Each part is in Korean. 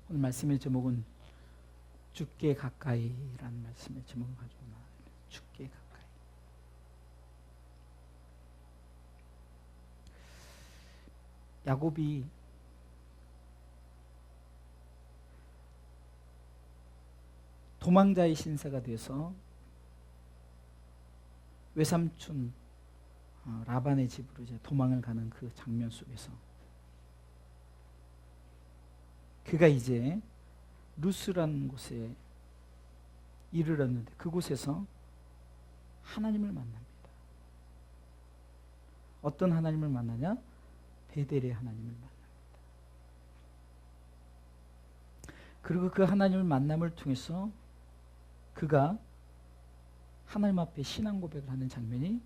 오늘 말씀의 제목은 죽게 가까이라는 말씀의 제목을 가지고 나와요. 죽게 가까이. 야곱이 도망자의 신세가 돼서 외삼촌 라반의 집으로 이제 도망을 가는 그 장면 속에서 그가 이제 루스라는 곳에 이르렀는데 그곳에서 하나님을 만납니다. 어떤 하나님을 만나냐? 베델의 하나님을 만납니다. 그리고 그 하나님을 만남을 통해서 그가 하나님 앞에 신앙 고백을 하는 장면이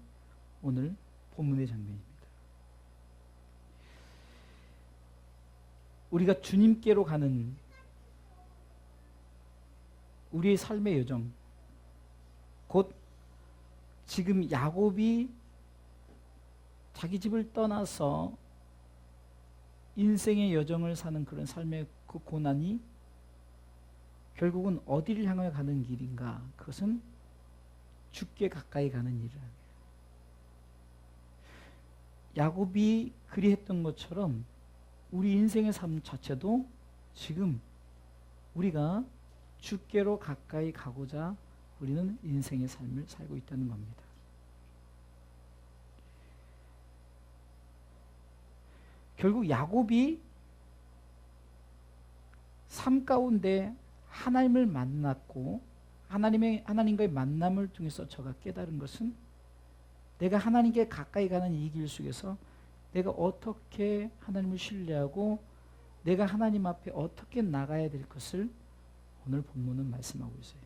오늘 본문의 장면입니다. 우리가 주님께로 가는 우리의 삶의 여정, 곧 지금 야곱이 자기 집을 떠나서 인생의 여정을 사는 그런 삶의 그 고난이 결국은 어디를 향해 가는 길인가? 그것은 죽게 가까이 가는 일이라는 야곱이 그리했던 것처럼 우리 인생의 삶 자체도 지금 우리가 죽게로 가까이 가고자 우리는 인생의 삶을 살고 있다는 겁니다. 결국 야곱이 삶 가운데 하나님을 만났고 하나님과의 만남을 통해서 저가 깨달은 것은 내가 하나님께 가까이 가는 이 길 속에서 내가 어떻게 하나님을 신뢰하고 내가 하나님 앞에 어떻게 나가야 될 것을 오늘 본문은 말씀하고 있어요.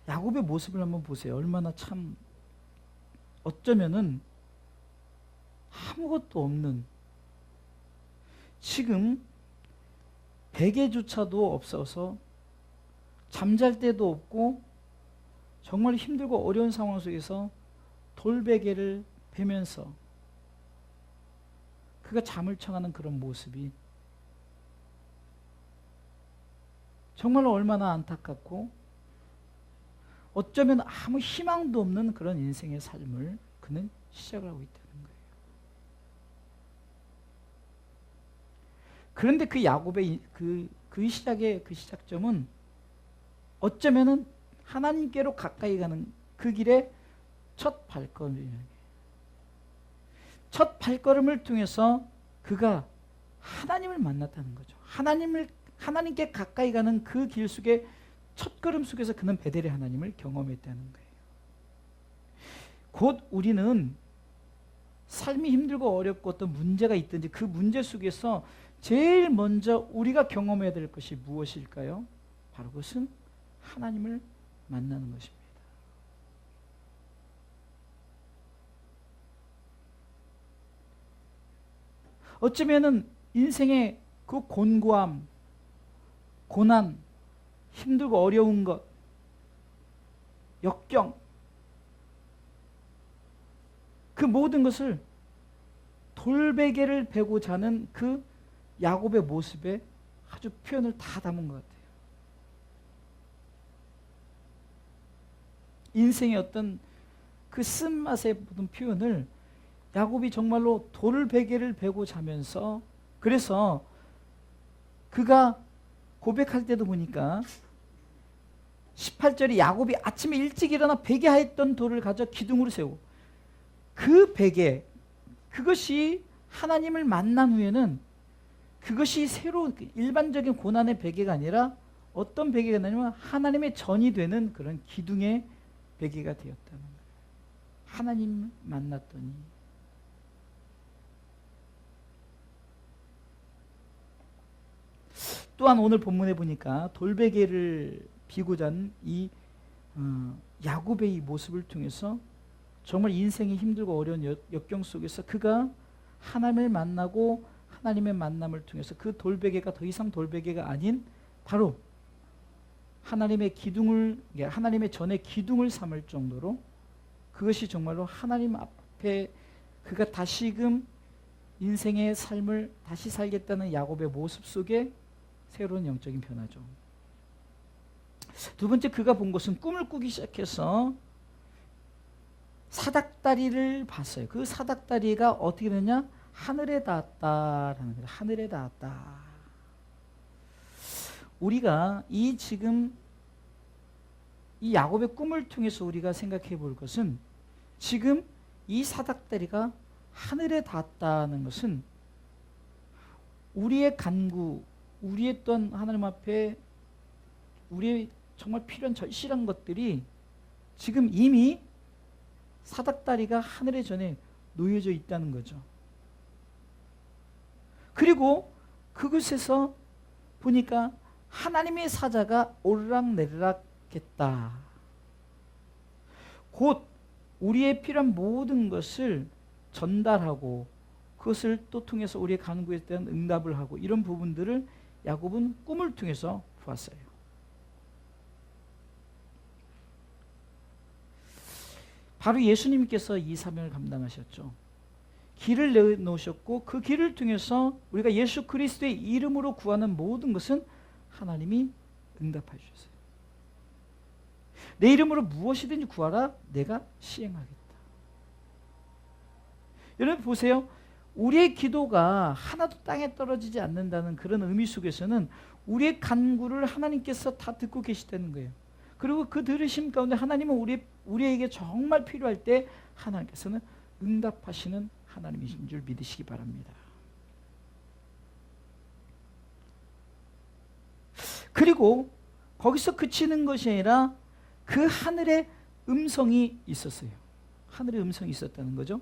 야곱의 모습을 한번 보세요. 얼마나 참 어쩌면은 아무것도 없는, 지금 베개조차도 없어서 잠잘 때도 없고 정말 힘들고 어려운 상황 속에서 돌베개를 베면서 그가 잠을 청하는 그런 모습이 정말로 얼마나 안타깝고 어쩌면 아무 희망도 없는 그런 인생의 삶을 그는 시작을 하고 있다는 거예요. 그런데 그 야곱의 그 시작점은 어쩌면은 하나님께로 가까이 가는 그 길의 첫 발걸음이에요. 첫 발걸음을 통해서 그가 하나님을 만났다는 거죠. 하나님께 가까이 가는 그 길 속에 첫 걸음 속에서 그는 베델의 하나님을 경험했다는 거예요. 곧 우리는 삶이 힘들고 어렵고 어떤 문제가 있든지 그 문제 속에서 제일 먼저 우리가 경험해야 될 것이 무엇일까요? 바로 그것은 하나님을 만나는 것입니다. 어쩌면은 인생의 그 곤고함, 고난, 힘들고 어려운 것, 역경, 그 모든 것을 돌베개를 베고 자는 그 야곱의 모습에 아주 표현을 다 담은 것 같아요. 인생의 어떤 그 쓴맛의 모든 표현을 야곱이 정말로 돌베개를 베고 자면서, 그래서 그가 고백할 때도 보니까 18절에 야곱이 아침에 일찍 일어나 베개하였던 돌을 가져 기둥으로 세우고, 그 베개, 그것이 하나님을 만난 후에는 그것이 새로운 일반적인 고난의 베개가 아니라 어떤 베개가 되냐면 하나님의 전이 되는 그런 기둥의 베개가 되었다는 거예요. 하나님 만났더니. 또한 오늘 본문에 보니까 돌베개를 비고 잔 이 야곱의 이 모습을 통해서 정말 인생이 힘들고 어려운 역경 속에서 그가 하나님을 만나고 하나님의 만남을 통해서 그 돌베개가 더 이상 돌베개가 아닌 바로 하나님의 전에 기둥을 삼을 정도로 그것이 정말로 하나님 앞에 그가 다시금 인생의 삶을 다시 살겠다는 야곱의 모습 속에 새로운 영적인 변화죠. 두 번째, 그가 본 것은 꿈을 꾸기 시작해서 사닥다리를 봤어요. 그 사닥다리가 어떻게 되냐? 하늘에 닿았다라는 거예요. 하늘에 닿았다. 우리가 지금 이 야곱의 꿈을 통해서 우리가 생각해 볼 것은, 지금 이 사닥다리가 하늘에 닿았다는 것은 우리의 간구, 우리의 또한 하나님 앞에 우리의 정말 필요한 절실한 것들이 지금 이미 사닥다리가 하늘에 전에 놓여져 있다는 거죠. 그리고 그곳에서 보니까 하나님의 사자가 오르락내리락 했다. 곧 우리의 필요한 모든 것을 전달하고 그것을 또 통해서 우리의 간구에 대한 응답을 하고, 이런 부분들을 야곱은 꿈을 통해서 보았어요. 바로 예수님께서 이 사명을 감당하셨죠. 길을 내놓으셨고 그 길을 통해서 우리가 예수 그리스도의 이름으로 구하는 모든 것은 하나님이 응답해 주셨어요. 내 이름으로 무엇이든지 구하라, 내가 시행하겠다. 여러분 보세요. 우리의 기도가 하나도 땅에 떨어지지 않는다는 그런 의미 속에서는 우리의 간구를 하나님께서 다 듣고 계시다는 거예요. 그리고 그 들으심 가운데 하나님은 우리에게 정말 필요할 때 하나님께서는 응답하시는 하나님이신 줄 믿으시기 바랍니다. 그리고 거기서 그치는 것이 아니라 그 하늘에 음성이 있었어요. 하늘에 음성이 있었다는 거죠.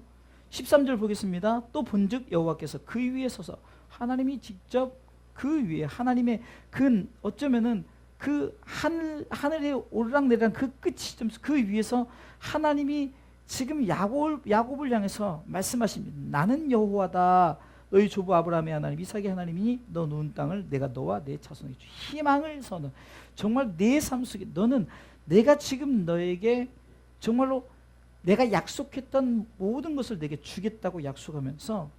13절 보겠습니다. 또 본즉 여호와께서 그 위에 서서, 하나님이 직접 그 위에, 하나님의 그 어쩌면은 그 하늘에 오르락내리락 그 끝이 좀 그 위에서 하나님이 지금 야곱을 향해서 말씀하십니다. 나는 여호와다. 너희 조부 아브라함의 하나님, 이삭의 하나님이니 너 누운 땅을 내가 너와 내 자손에게 주 희망을 서는, 정말 내 삶 속에 너는 내가 지금 너에게 정말로 내가 약속했던 모든 것을 내게 주겠다고 약속하면서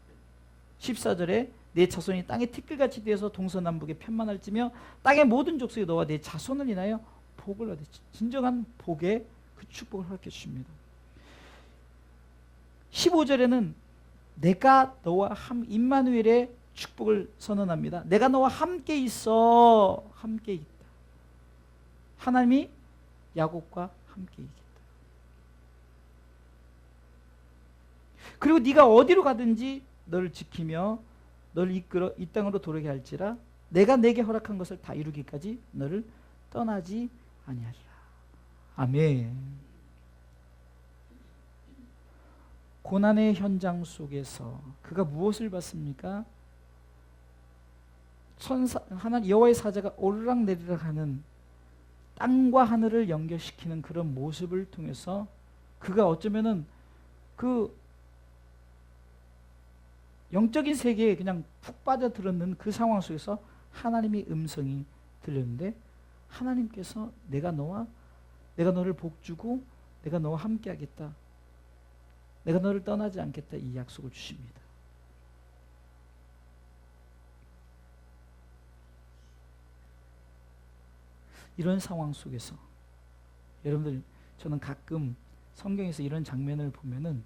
14절에 내 자손이 땅의 티끌같이 되어서 동서남북에 편만할지며 땅의 모든 족속이 너와 내 자손을 인하여 복을 얻으, 진정한 복의 그 축복을 허락해 주십니다. 15절에는 내가 너와 임마누엘의 축복을 선언합니다. 내가 너와 함께 있어. 함께 있다. 하나님이 야곱과 함께 있다. 그리고 네가 어디로 가든지 너를 지키며 너를 이끌어 이 땅으로 돌아오게 할지라 내가 내게 허락한 것을 다 이루기까지 너를 떠나지 아니하리라. 아멘. 고난의 현장 속에서 그가 무엇을 봤습니까? 여호와의 사자가 오르락내리락 하는, 땅과 하늘을 연결시키는 그런 모습을 통해서 그가 어쩌면은 그 영적인 세계에 그냥 푹 빠져들었는 그 상황 속에서 하나님의 음성이 들렸는데, 하나님께서 내가 너를 복주고 내가 너와 함께 하겠다, 내가 너를 떠나지 않겠다, 이 약속을 주십니다. 이런 상황 속에서 여러분들, 저는 가끔 성경에서 이런 장면을 보면은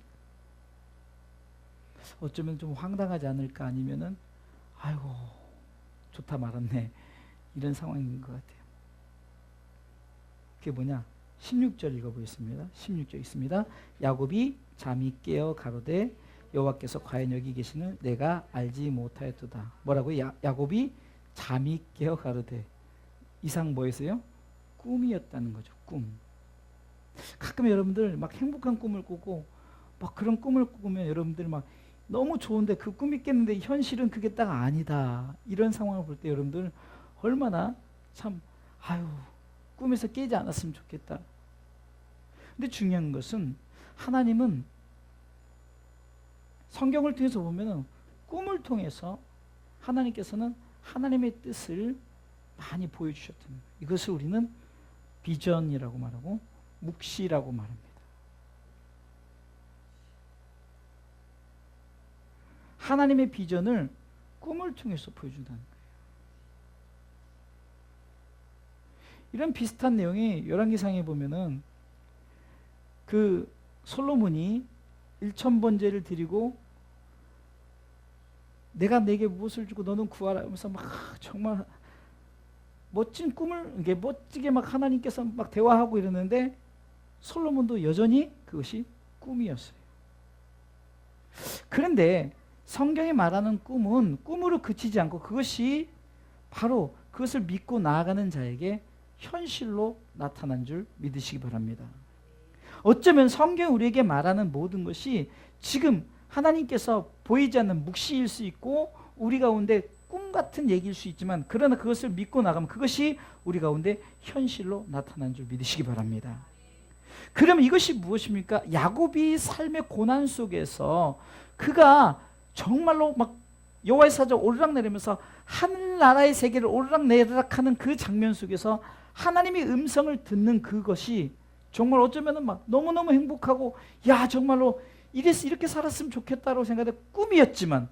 어쩌면 좀 황당하지 않을까, 아니면은 아이고 좋다 말았네, 이런 상황인 것 같아요. 그게 뭐냐? 16절 읽어보겠습니다. 16절 있습니다. 야곱이 잠이 깨어 가로되 여호와께서 과연 여기 계시는 내가 알지 못하였도다. 뭐라고? 야곱이 잠이 깨어 가로되, 이상 뭐였어요? 꿈이었다는 거죠. 꿈. 가끔 여러분들 막 행복한 꿈을 꾸고 막 그런 꿈을 꾸면 여러분들 막 너무 좋은데 그 꿈이 깼는데 현실은 그게 딱 아니다, 이런 상황을 볼 때 여러분들 얼마나 참 꿈에서 깨지 않았으면 좋겠다. 근데 중요한 것은 하나님은 성경을 통해서 보면은 꿈을 통해서 하나님께서는 하나님의 뜻을 많이 보여주셨다는 거예요. 이것을 우리는 비전이라고 말하고 묵시라고 말합니다. 하나님의 비전을 꿈을 통해서 보여준다는 거예요. 이런 비슷한 내용이 열왕기상에 보면은 그 솔로몬이 1000번제를 드리고 내가 내게 무엇을 주고 너는 구하라 하면서 막 정말 멋진 꿈을 이게 멋지게 막 하나님께서 막 대화하고 이러는데 솔로몬도 여전히 그것이 꿈이었어요. 그런데 성경이 말하는 꿈은 꿈으로 그치지 않고 그것이 바로 그것을 믿고 나아가는 자에게 현실로 나타난 줄 믿으시기 바랍니다. 어쩌면 성경이 우리에게 말하는 모든 것이 지금 하나님께서 보이지 않는 묵시일 수 있고 우리 가운데 꿈 같은 얘기일 수 있지만 그러나 그것을 믿고 나가면 그것이 우리 가운데 현실로 나타난 줄 믿으시기 바랍니다. 그럼 이것이 무엇입니까? 야곱이 삶의 고난 속에서 그가 정말로 막 여호와의 사자 오르락내리면서 하늘나라의 세계를 오르락내리락하는 그 장면 속에서 하나님의 음성을 듣는 그것이 정말 어쩌면은 막 너무너무 행복하고 야 정말로 이렇게 살았으면 좋겠다라고 생각한 꿈이었지만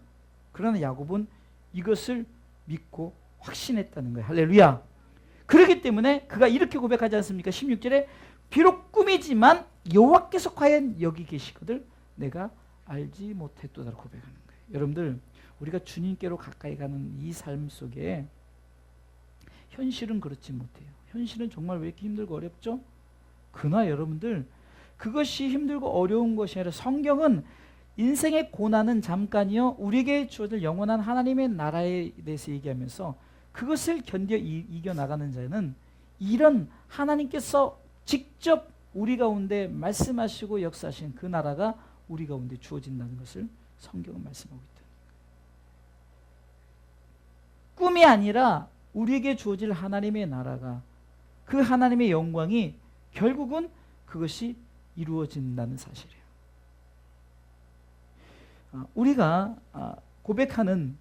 그러나 야곱은 이것을 믿고 확신했다는 거예요. 할렐루야. 그렇기 때문에 그가 이렇게 고백하지 않습니까? 16절에 비록 꿈이지만 여호와께서 과연 여기 계시거든 내가 알지 못했도다라고 고백하는 거예요. 여러분들 우리가 주님께로 가까이 가는 이 삶 속에 현실은 그렇지 못해요. 현실은 정말 왜 이렇게 힘들고 어렵죠? 그러나 여러분들 그것이 힘들고 어려운 것이 아니라 성경은 인생의 고난은 잠깐이요 우리에게 주어질 영원한 하나님의 나라에 대해서 얘기하면서 그것을 견뎌 이겨나가는 자는 이런 하나님께서 직접 우리 가운데 말씀하시고 역사하신 그 나라가 우리 가운데 주어진다는 것을 성경은 말씀하고 있다. 꿈이 아니라 우리에게 주어질 하나님의 나라가 그 하나님의 영광이 결국은 그것이 이루어진다는 사실이에요. 우리가 고백하는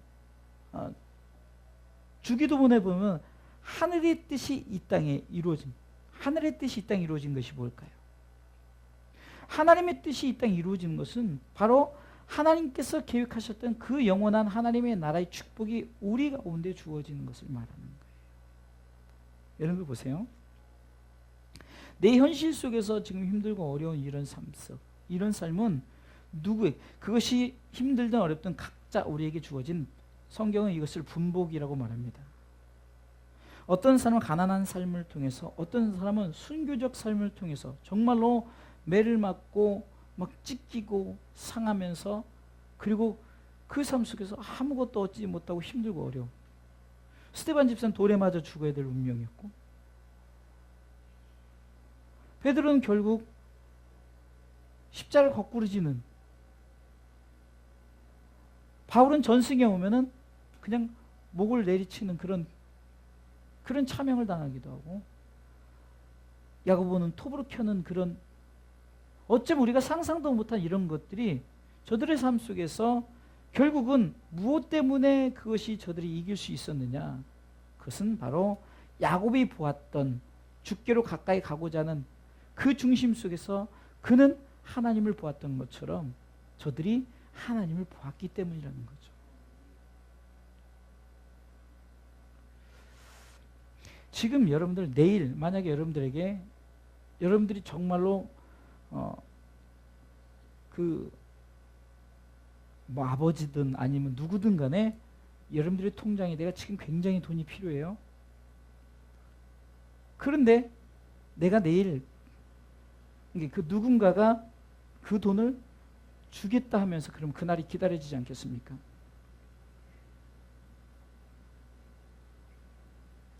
주기도문에 보면 하늘의 뜻이 이 땅에 이루어진 하늘의 뜻이 이 땅에 이루어진 것이 뭘까요? 하나님의 뜻이 이 땅에 이루어지는 것은 바로 하나님께서 계획하셨던 그 영원한 하나님의 나라의 축복이 우리 가운데 주어지는 것을 말하는 거예요. 여러분 보세요. 내 현실 속에서 지금 힘들고 어려운 이런 삶은 누구의 그것이 힘들든 어렵든 각자 우리에게 주어진 성경은 이것을 분복이라고 말합니다. 어떤 사람은 가난한 삶을 통해서 어떤 사람은 순교적 삶을 통해서 정말로 매를 맞고 막 찢기고 상하면서 그리고 그 삶 속에서 아무것도 얻지 못하고 힘들고 어려워. 스데반 집사는 돌에 맞아 죽어야 될 운명이었고 베드로는 결국 십자를 거꾸로 지는 바울은 전승에 오면은 그냥 목을 내리치는 그런 차명을 당하기도 하고 야고보는 톱으로 켜는 그런 어쩌면 우리가 상상도 못한 이런 것들이 저들의 삶 속에서 결국은 무엇 때문에 그것이 저들이 이길 수 있었느냐 그것은 바로 야곱이 보았던 주께로 가까이 가고자 하는 그 중심 속에서 그는 하나님을 보았던 것처럼 저들이 하나님을 보았기 때문이라는 거죠. 지금 여러분들 내일 만약에 여러분들이 정말로 뭐 아버지든 아니면 누구든 간에 여러분들의 통장에 내가 지금 굉장히 돈이 필요해요. 그런데 내가 내일 그 누군가가 그 돈을 주겠다 하면서 그럼 그날이 기다려지지 않겠습니까?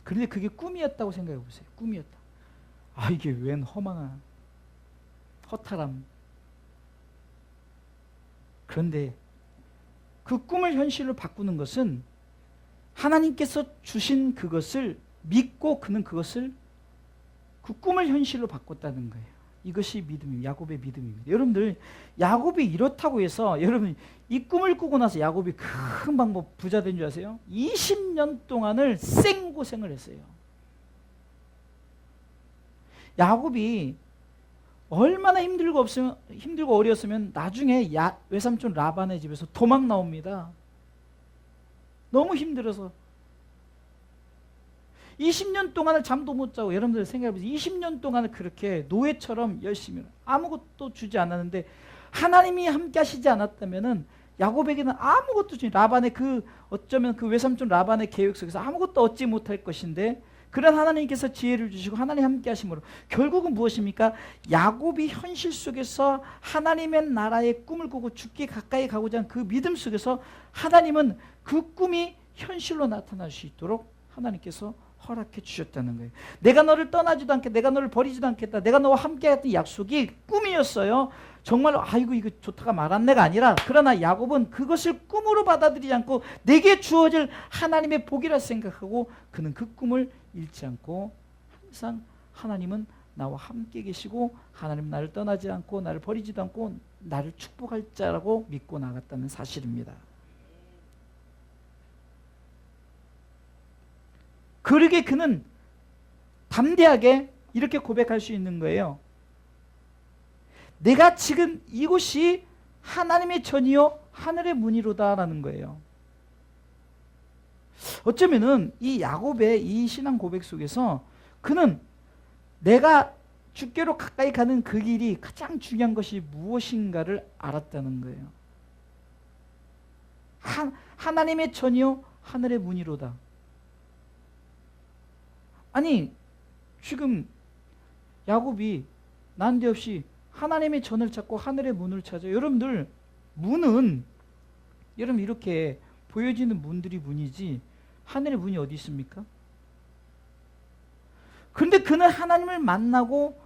그런데 그게 꿈이었다고 생각해 보세요. 꿈이었다. 아 이게 웬 허망한 허탈함. 그런데 그 꿈을 현실로 바꾸는 것은 하나님께서 주신 그것을 믿고 그는 그것을 그 꿈을 현실로 바꿨다는 거예요. 이것이 믿음입니다. 야곱의 믿음입니다. 여러분들 야곱이 이렇다고 해서 여러분 이 꿈을 꾸고 나서 야곱이 금방 뭐 부자 된 줄 아세요? 20년 동안을 생고생을 했어요. 야곱이 얼마나 힘들고 어려웠으면 나중에 외삼촌 라반의 집에서 도망 나옵니다. 너무 힘들어서 20년 동안을 잠도 못 자고, 여러분들 생각해보세요. 20년 동안을 그렇게 노예처럼 열심히 아무것도 주지 않았는데 하나님이 함께 하시지 않았다면은 야곱에게는 아무것도 주지, 라반의 어쩌면 그 외삼촌 라반의 계획 속에서 아무것도 얻지 못할 것인데, 그런 하나님께서 지혜를 주시고 하나님 함께 하심으로 결국은 무엇입니까? 야곱이 현실 속에서 하나님의 나라의 꿈을 꾸고 죽기 가까이 가고자 하는 그 믿음 속에서 하나님은 그 꿈이 현실로 나타날 수 있도록 하나님께서 허락해 주셨다는 거예요. 내가 너를 떠나지도 않겠다, 내가 너를 버리지도 않겠다, 내가 너와 함께 했던 약속이 꿈이었어요. 정말로 아이고 이거 좋다가 말았네가 아니라, 그러나 야곱은 그것을 꿈으로 받아들이지 않고 내게 주어질 하나님의 복이라 생각하고 그는 그 꿈을 잃지 않고 항상 하나님은 나와 함께 계시고 하나님은 나를 떠나지 않고 나를 버리지도 않고 나를 축복할 자라고 믿고 나갔다는 사실입니다. 그러게 그는 담대하게 이렇게 고백할 수 있는 거예요. 내가 지금 이곳이 하나님의 전이요 하늘의 문이로다 라는 거예요. 어쩌면은 이 야곱의 이 신앙 고백 속에서 그는 내가 주께로 가까이 가는 그 길이 가장 중요한 것이 무엇인가를 알았다는 거예요. 하나님의 전이요 하늘의 문이로다. 아니 지금 야곱이 난데없이 하나님의 전을 찾고 하늘의 문을 찾아요. 여러분들 문은 여러분 이렇게 보여지는 문들이 문이지 하늘의 문이 어디 있습니까? 그런데 그는 하나님을 만나고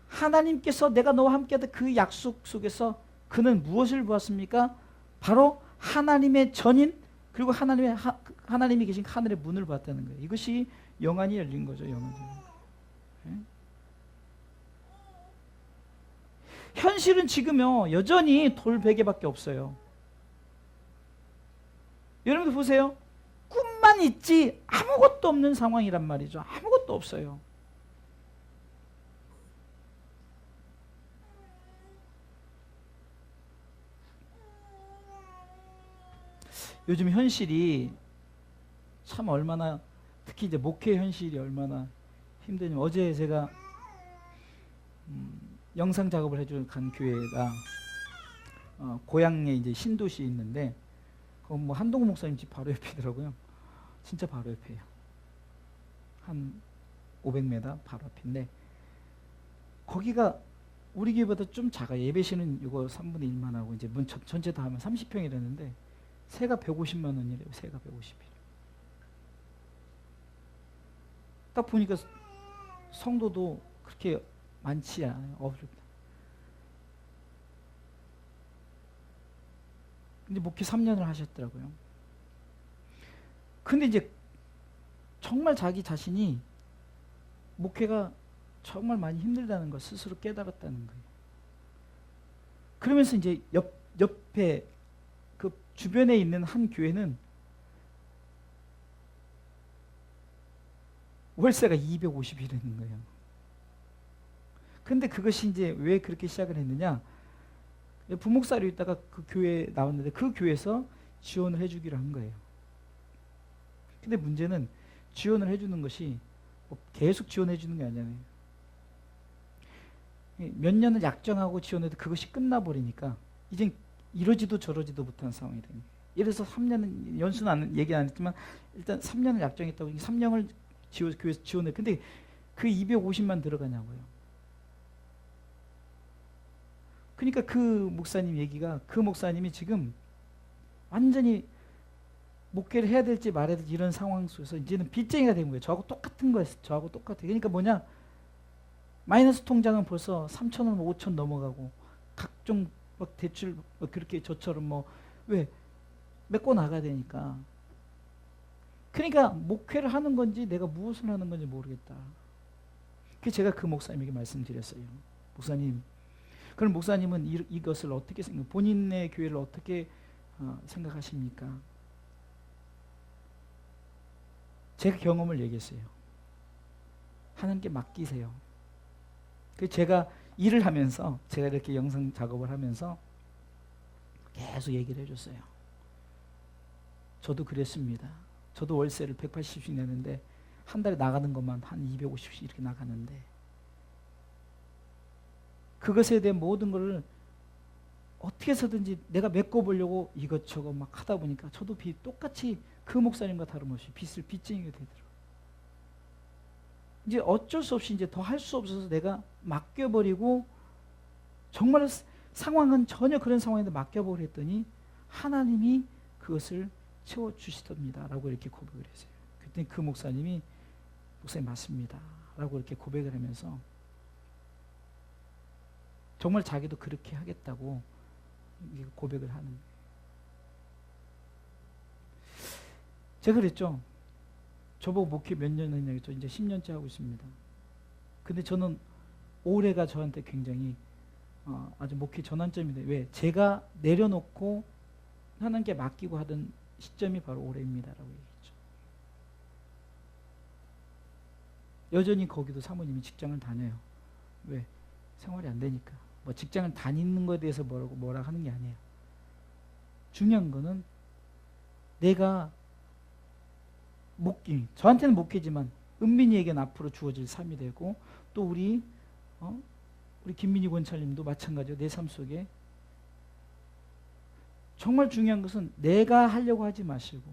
하나님께서 내가 너와 함께하던 그 약속 속에서 그는 무엇을 보았습니까? 바로 하나님의 전인 그리고 하나님이 계신 하늘의 문을 봤다는 거예요. 이것이 영안이 열린 거죠. 영안이. 현실은 지금요 여전히 돌베개밖에 없어요. 여러분들 보세요. 꿈만 있지 아무것도 없는 상황이란 말이죠. 아무것도 없어요. 요즘 현실이 참 얼마나, 특히 이제 목회 현실이 얼마나 힘드냐면, 어제 제가 영상 작업을 해주는 간 교회가 고향에 이제 신도시에 있는데, 그건 뭐 한동훈 목사님 집 바로 옆이더라고요. 진짜 바로 옆이에요. 한 500m 바로 앞인데, 거기가 우리 교회보다 좀 작아요. 예배실은 이거 3분의 1만 하고 이제 문 전체 다 하면 30평이라는데 세가 150만 원이래요. 세가 150이래요. 딱 보니까 성도도 그렇게 많지 않아요. 어렵다. 근데 목회 3년을 하셨더라고요. 근데 이제 정말 자기 자신이 목회가 정말 많이 힘들다는 걸 스스로 깨달았다는 거예요. 그러면서 이제 옆에 그 주변에 있는 한 교회는 월세가 250이라는 거예요. 근데 그것이 이제 왜 그렇게 시작을 했느냐? 부목사로 있다가 그 교회에 나왔는데 그 교회에서 지원을 해주기로 한 거예요. 근데 문제는 지원을 해주는 것이 뭐 계속 지원해 주는 게 아니잖아요. 몇 년을 약정하고 지원해도 그것이 끝나버리니까 이젠 이러지도 저러지도 못한 상황이 됩니다. 예를 들어서 3년은 연수는 얘기 안 했지만 일단 3년을 약정했다고 3년을 교회에서 지원해. 근데 그 250만 들어가냐고요. 그러니까 그 목사님 얘기가, 그 목사님이 지금 완전히 목회를 해야 될지 말아야 될지 이런 상황 속에서 이제는 빚쟁이가 된 거예요. 저하고 똑같은 거였어요. 저하고 똑같아요. 그러니까 뭐냐, 마이너스 통장은 벌써 3,000원, 5,000 넘어가고 각종 막 대출 그렇게 저처럼 뭐 왜 메꿔 나가야 되니까. 그러니까 목회를 하는 건지 내가 무엇을 하는 건지 모르겠다. 그래서 제가 그 목사님에게 말씀드렸어요. 목사님, 그럼 목사님은 이것을 어떻게 본인의 교회를 어떻게 생각하십니까? 제가 경험을 얘기했어요. 하나님께 맡기세요. 그래서 제가 일을 하면서 제가 이렇게 영상 작업을 하면서 계속 얘기를 해줬어요. 저도 그랬습니다. 저도 월세를 180씩 내는데 한 달에 나가는 것만 한 250씩 이렇게 나가는데 그것에 대한 모든 것을 어떻게 해서든지 내가 메꿔보려고 이것저것 막 하다 보니까 저도 똑같이 그 목사님과 다름없이 빚쟁이가 되더라고요. 이제 어쩔 수 없이 이제 더 할 수 없어서 내가 맡겨버리고 정말 상황은 전혀 그런 상황인데 맡겨버렸더니 하나님이 그것을 채워주시답니다 라고 이렇게 고백을 했어요. 그랬더니 그 목사님이 목사님 맞습니다 라고 이렇게 고백을 하면서 정말 자기도 그렇게 하겠다고 고백을 하는 거예요. 제가 그랬죠. 저보고 목회 몇 년 했냐고. 저 이제 10년째 하고 있습니다. 근데 저는 올해가 저한테 굉장히 아주 목회 전환점인데 왜? 제가 내려놓고 하나님께 맡기고 하던 시점이 바로 올해입니다 라고 얘기했죠. 여전히 거기도 사모님이 직장을 다녀요. 왜? 생활이 안 되니까. 뭐 직장을 다니는 것에 대해서 뭐라 하는 게 아니에요. 중요한 거는 내가 저한테는 목회지만 은민이에게는 앞으로 주어질 삶이 되고 또 우리 김민희 권찰님도 마찬가지로 내 삶 속에 정말 중요한 것은 내가 하려고 하지 마시고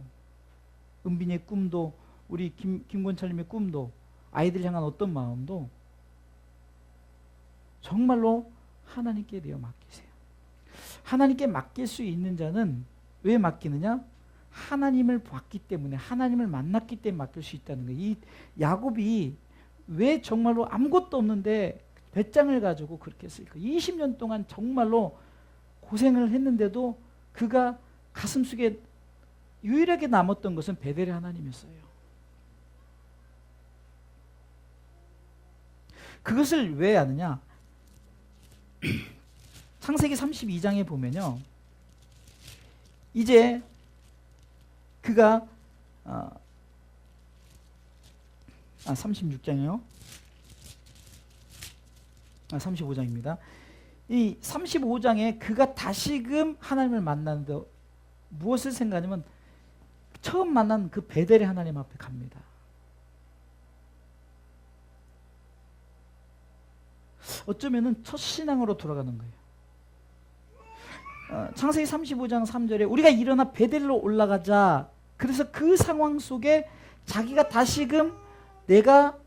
은빈이의 꿈도 우리 김권찰님의 꿈도 아이들 향한 어떤 마음도 정말로 하나님께 내어 맡기세요. 하나님께 맡길 수 있는 자는 왜 맡기느냐? 하나님을 봤기 때문에 하나님을 만났기 때문에 맡길 수 있다는 거예요. 이 야곱이 왜 정말로 아무것도 없는데 배짱을 가지고 그렇게 했을까? 20년 동안 정말로 고생을 했는데도 그가 가슴속에 유일하게 남았던 것은 베델의 하나님이었어요. 그것을 왜 아느냐? 창세기 32장에 보면요. 이제 그가 36장이요. 35장입니다. 이 35장에 그가 다시금 하나님을 만나는데 무엇을 생각하냐면 처음 만난 그 베델의 하나님 앞에 갑니다. 어쩌면은 첫 신앙으로 돌아가는 거예요. 창세기 35장 3절에 우리가 일어나 베델로 올라가자. 그래서 그 상황 속에 자기가 다시금 내가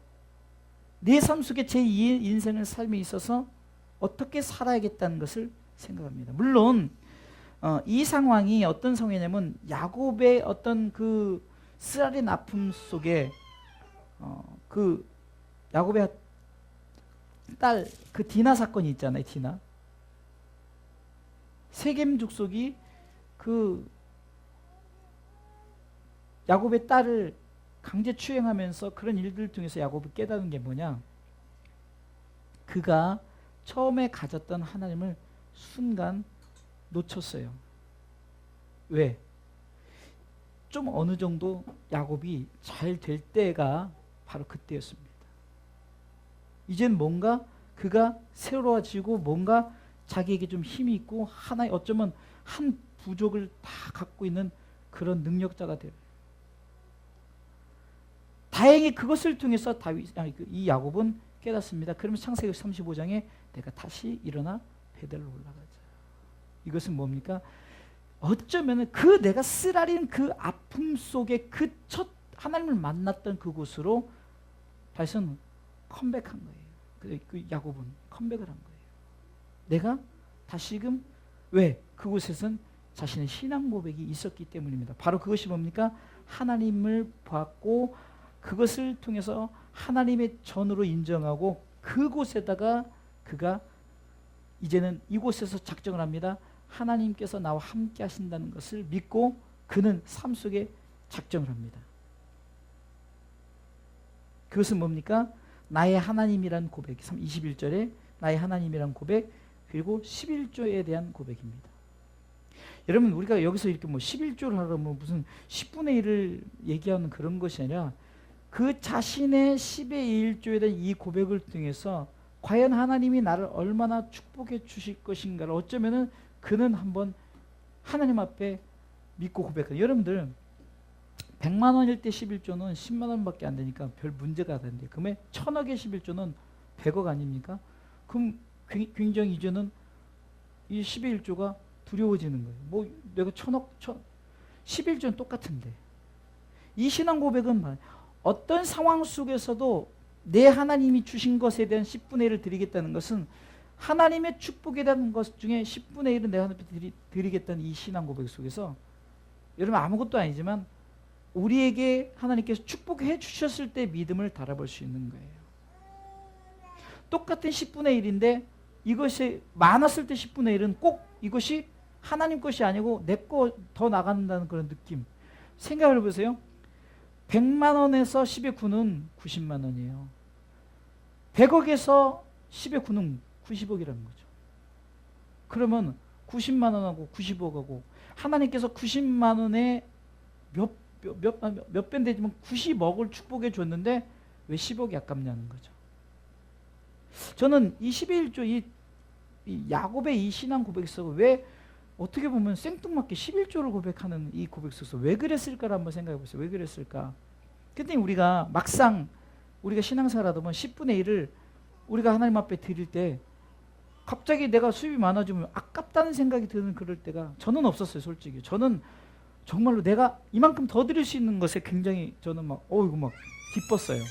내 삶 속에 제 인생의 삶에 있어서 어떻게 살아야겠다는 것을 생각합니다. 물론 이 상황이 어떤 상황이냐면 야곱의 어떤 그 쓰라린 아픔 속에 그 야곱의 딸 그 디나 사건이 있잖아요. 디나 세겜 족속이 그 야곱의 딸을 강제 추행하면서 그런 일들을 통해서 야곱이 깨달은 게 뭐냐? 그가 처음에 가졌던 하나님을 순간 놓쳤어요. 왜? 좀 어느 정도 야곱이 잘 될 때가 바로 그때였습니다. 이젠 뭔가 그가 새로워지고 뭔가 자기에게 좀 힘이 있고 하나의 어쩌면 한 부족을 다 갖고 있는 그런 능력자가 돼요. 다행히 그것을 통해서 이 야곱은 깨닫습니다. 그러면 창세기 35장에 내가 다시 일어나 베델로 올라가자. 이것은 뭡니까? 어쩌면 그 내가 쓰라린 그 아픔 속에 그 첫 하나님을 만났던 그곳으로 다시는 컴백한 거예요. 그 야곱은 컴백을 한 거예요. 내가 다시금 왜? 그곳에선 자신의 신앙 고백이 있었기 때문입니다. 바로 그것이 뭡니까? 하나님을 봤고 그것을 통해서 하나님의 전으로 인정하고 그곳에다가 그가 이제는 이곳에서 작정을 합니다. 하나님께서 나와 함께 하신다는 것을 믿고 그는 삶 속에 작정을 합니다. 그것은 뭡니까? 나의 하나님이란 고백, 21절에 나의 하나님이란 고백, 그리고 11조에 대한 고백입니다. 여러분 우리가 여기서 이렇게 뭐 11조를 하려면 무슨 10분의 1을 얘기하는 그런 것이 아니라 그 자신의 10의 1조에 대한 이 고백을 통해서 과연 하나님이 나를 얼마나 축복해 주실 것인가를 어쩌면은 그는 한번 하나님 앞에 믿고 고백해요. 여러분들 100만 원일 때 11조는 10만 원밖에 안 되니까 별 문제가 안 된대요. 그러면 1000억의 11조는 100억 아닙니까? 그럼 굉장히 이제는 이 11조가 두려워지는 거예요. 뭐 내가 11조는 똑같은데. 이 신앙 고백은 어떤 상황 속에서도 내 하나님이 주신 것에 대한 10분의 1을 드리겠다는 것은 하나님의 축복에 대한 것 중에 10분의 1은 내가 하나님께 드리겠다는 이 신앙 고백 속에서 여러분 아무것도 아니지만 우리에게 하나님께서 축복해 주셨을 때 믿음을 달아볼 수 있는 거예요. 똑같은 10분의 1인데 이것이 많았을 때 10분의 1은 꼭 이것이 하나님 것이 아니고 내 거 더 나간다는 그런 느낌. 생각을 해보세요. 100만 원에서 10의 9는 90만 원이에요. 100억에서 10의 9는 90억이라는 거죠. 그러면 90만 원하고 90억하고 하나님께서 90만 원에 몇 배는 되지만 90억을 축복해 줬는데 왜 10억이 아깝냐는 거죠. 저는 이 11조 이 야곱의 이 신앙 고백에서 왜 어떻게 보면 생뚱맞게 11조를 고백하는 이 고백 속에서 왜 그랬을까를 한번 생각해 보세요. 왜 그랬을까? 그랬더니 우리가 막상 우리가 신앙생활 하다 보면 10분의 1을 우리가 하나님 앞에 드릴 때 갑자기 내가 수입이 많아지면 아깝다는 생각이 드는 그럴 때가 저는 없었어요. 솔직히 저는 정말로 내가 이만큼 더 드릴 수 있는 것에 굉장히 저는 이거 막 기뻤어요.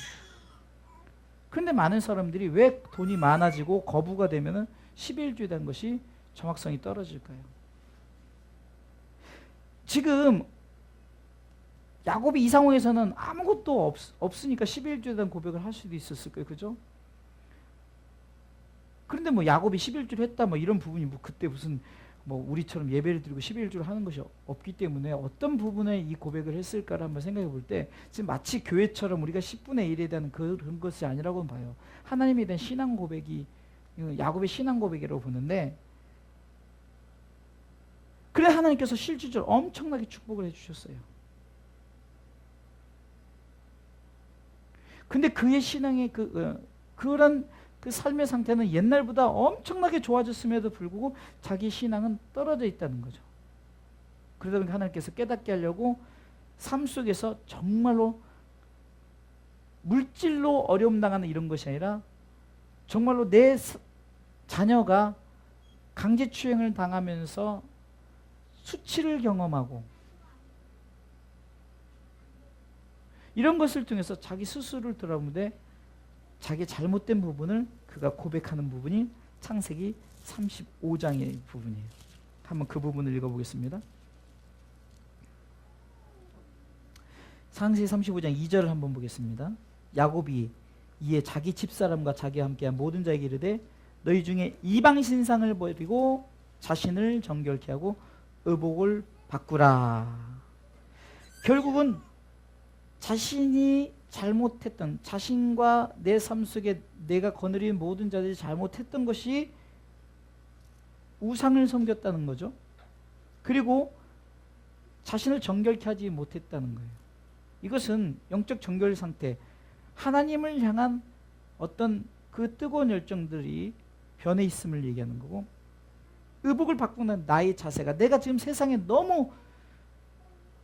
그런데 많은 사람들이 왜 돈이 많아지고 거부가 되면은 11조에 대한 것이 정확성이 떨어질까요? 지금 야곱이 이 상황에서는 아무것도 없으니까 11조에 대한 고백을 할 수도 있었을 거예요. 그죠? 그런데 뭐 야곱이 11조를 했다 뭐 이런 부분이 뭐 그때 무슨 뭐 우리처럼 예배를 드리고 11조를 하는 것이 없기 때문에 어떤 부분에 이 고백을 했을까를 한번 생각해 볼 때 지금 마치 교회처럼 우리가 10분의 1에 대한 그런 것이 아니라고 봐요. 하나님에 대한 신앙 고백이 야곱의 신앙 고백이라고 보는데 그래 하나님께서 실질적으로 엄청나게 축복을 해주셨어요. 근데 그의 신앙의 그런 그 삶의 상태는 옛날보다 엄청나게 좋아졌음에도 불구하고 자기 신앙은 떨어져 있다는 거죠. 그러다 보니까 하나님께서 깨닫게 하려고 삶 속에서 정말로 물질로 어려움 당하는 이런 것이 아니라 정말로 내 자녀가 강제추행을 당하면서 수치를 경험하고 이런 것을 통해서 자기 스스로를 돌아보는데 자기 잘못된 부분을 그가 고백하는 부분이 창세기 35장의 부분이에요. 한번 그 부분을 읽어보겠습니다. 창세기 35장 2절을 한번 보겠습니다. 야곱이 이에 자기 집사람과 자기와 함께한 모든 자에게 이르되 너희 중에 이방 신상을 버리고 자신을 정결케 하고 의복을 바꾸라. 결국은 자신이 잘못했던 자신과 내 삶 속에 내가 거느린 모든 자들이 잘못했던 것이 우상을 섬겼다는 거죠. 그리고 자신을 정결케 하지 못했다는 거예요. 이것은 영적 정결 상태, 하나님을 향한 어떤 그 뜨거운 열정들이 변해 있음을 얘기하는 거고, 의복을 바꾸는 나의 자세가 내가 지금 세상에 너무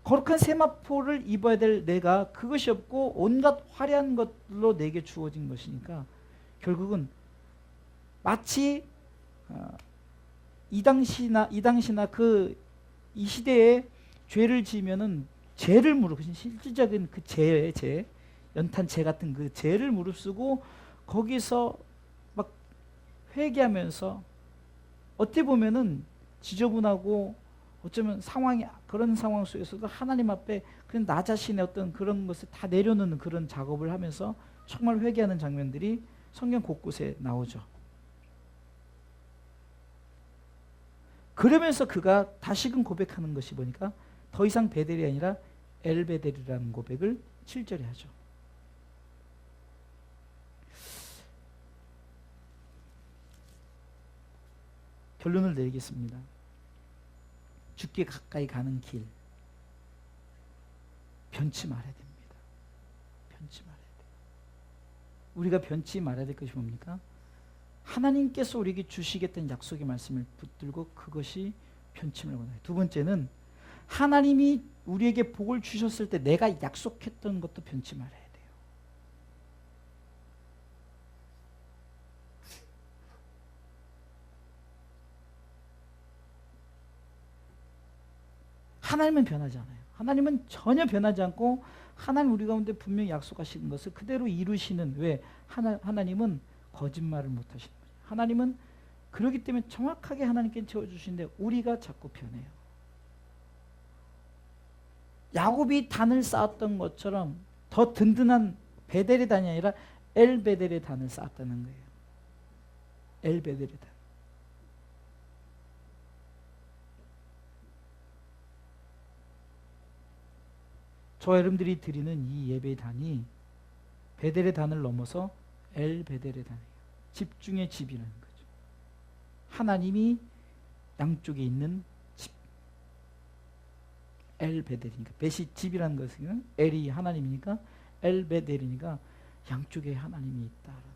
거룩한 세마포를 입어야 될 내가 그것이 없고 온갖 화려한 것로 내게 주어진 것이니까 결국은 마치 이 당시나 이 시대에 죄를 지으면은 죄를 실질적인 그 죄, 연탄 죄 같은 그 죄를 무릅쓰고 거기서 막 회개하면서 어떻게 보면은 지저분하고 어쩌면 그런 상황 속에서도 하나님 앞에 그냥 나 자신의 어떤 그런 것을 다 내려놓는 그런 작업을 하면서 정말 회개하는 장면들이 성경 곳곳에 나오죠. 그러면서 그가 다시금 고백하는 것이 보니까 더 이상 베델이 아니라 엘베델이라는 고백을 7절에 하죠. 결론을 내리겠습니다. 죽게 가까이 가는 길 변치 말아야 됩니다. 변치 말아야 돼요. 우리가 변치 말아야 될 것이 뭡니까? 하나님께서 우리에게 주시겠다는 약속의 말씀을 붙들고 그것이 변침을 원해요. 두 번째는 하나님이 우리에게 복을 주셨을 때 내가 약속했던 것도 변치 말아야 돼요. 하나님은 변하지 않아요. 하나님은 전혀 변하지 않고 하나님 우리 가운데 분명히 약속하시는 것을 그대로 이루시는, 왜? 하나님은 거짓말을 못하시는 거예요. 하나님은 그렇기 때문에 정확하게 하나님께 채워주시는데 우리가 자꾸 변해요. 야곱이 단을 쌓았던 것처럼 더 든든한 베델의 단이 아니라 엘베델의 단을 쌓았다는 거예요. 엘베델의 단. 저와 여러분들이 드리는 이 예배의 단이 베델의 단을 넘어서 엘베델의 단이에요. 집 중의 집이라는 거죠. 하나님이 양쪽에 있는 집. 엘베델이니까, 벳이 집이라는 것은 엘이 하나님이니까 엘베델이니까 양쪽에 하나님이 있다라는 게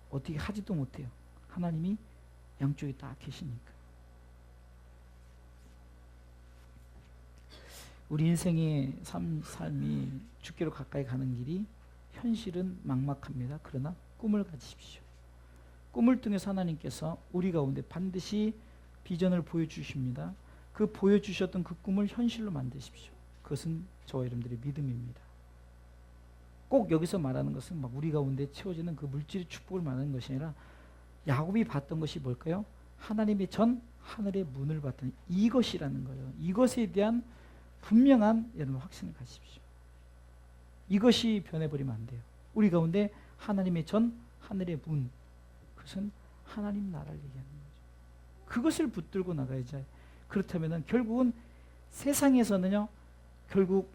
어떻게 하지도 못해요. 하나님이 양쪽에 다 계시니까. 우리 인생의 삶이 죽기로 가까이 가는 길이 현실은 막막합니다. 그러나 꿈을 가지십시오. 꿈을 통해서 하나님께서 우리 가운데 반드시 비전을 보여주십니다. 그 보여주셨던 그 꿈을 현실로 만드십시오. 그것은 저와 여러분들의 믿음입니다. 꼭 여기서 말하는 것은 막 우리 가운데 채워지는 그 물질의 축복을 말하는 것이 아니라 야곱이 봤던 것이 뭘까요? 하나님의 전 하늘의 문을 봤던 이것이라는 거예요. 이것에 대한 분명한 여러분 확신을 가지십시오. 이것이 변해버리면 안 돼요. 우리 가운데 하나님의 전 하늘의 문, 그것은 하나님 나라를 얘기하는 거죠. 그것을 붙들고 나가야지. 그렇다면 결국은 세상에서는요, 결국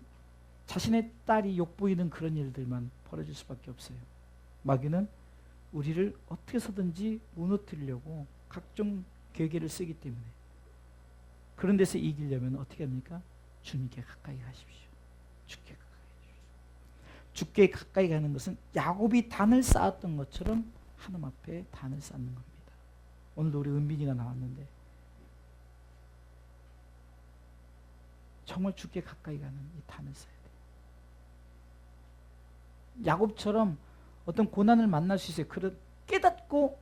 자신의 딸이 욕보이는 그런 일들만 벌어질 수밖에 없어요. 마귀는 우리를 어떻게 해서든지 무너뜨리려고 각종 계획을 쓰기 때문에, 그런 데서 이기려면 어떻게 합니까? 주님께 가까이 가십시오. 주께 가까이 가십시오. 주께 가까이 가는 것은 야곱이 단을 쌓았던 것처럼 하나님 앞에 단을 쌓는 겁니다. 오늘도 우리 은빈이가 나왔는데 정말 주께 가까이 가는 이 단을 쌓아야 돼요. 야곱처럼 어떤 고난을 만날 수 있어요. 그런 깨닫고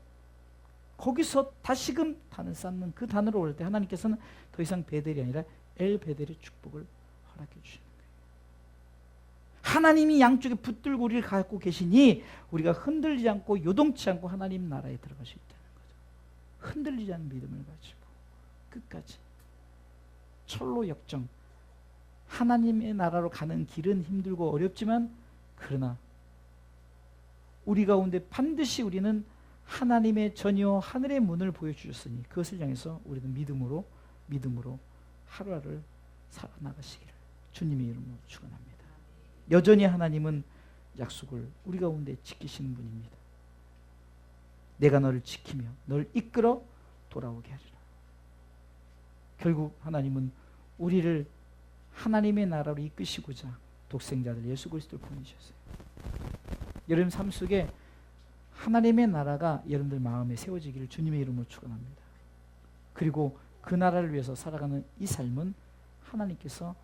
거기서 다시금 단을 쌓는 그 단으로 올 때 하나님께서는 더 이상 베델이 아니라 엘베델의 축복을 허락해 주시는 거예요. 하나님이 양쪽에 붙들고 우리를 갖고 계시니 우리가 흔들리지 않고 요동치 않고 하나님 나라에 들어갈 수 있다는 거죠. 흔들리지 않는 믿음을 가지고 끝까지 철로 역정. 하나님의 나라로 가는 길은 힘들고 어렵지만 그러나 우리 가운데 반드시 우리는 하나님의 전이요 하늘의 문을 보여주셨으니 그것을 향해서 우리는 믿음으로 하루하루를 살아나가시기를 주님의 이름으로 축원합니다. 여전히 하나님은 약속을 우리 가운데 지키시는 분입니다. 내가 너를 지키며 너를 이끌어 돌아오게 하리라. 결국 하나님은 우리를 하나님의 나라로 이끄시고자 독생자들 예수 그리스도를 보내주셨어요. 여러분 삶 속에 하나님의 나라가 여러분들 마음에 세워지기를 주님의 이름으로 축원합니다. 그리고 그 나라를 위해서 살아가는 이 삶은 하나님께서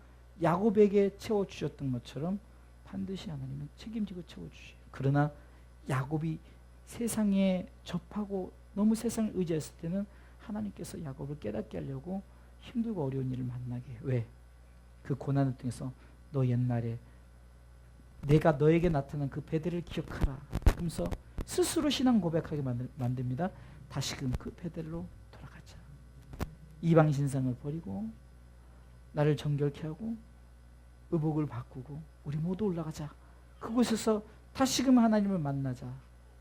야곱에게 채워주셨던 것처럼 반드시 하나님은 책임지고 채워주셔요. 그러나 야곱이 세상에 접하고 너무 세상을 의지했을 때는 하나님께서 야곱을 깨닫게 하려고 힘들고 어려운 일을 만나게 해요. 왜? 그 고난을 통해서 너 옛날에 내가 너에게 나타난 그 베델을 기억하라 하면서 스스로 신앙 고백하게 만듭니다. 다시금 그 베델로 돌아가자. 이방 신상을 버리고 나를 정결케 하고 의복을 바꾸고 우리 모두 올라가자. 그곳에서 다시금 하나님을 만나자.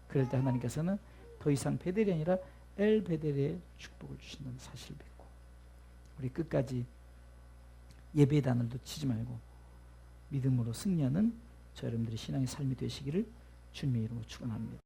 그럴 때 하나님께서는 더 이상 베델이 아니라 엘베델의 축복을 주신다는 사실을 믿고 우리 끝까지 예배의 단을 놓치지 말고 믿음으로 승리하는 저 여러분들의 신앙의 삶이 되시기를 주님의 이름으로 축원합니다.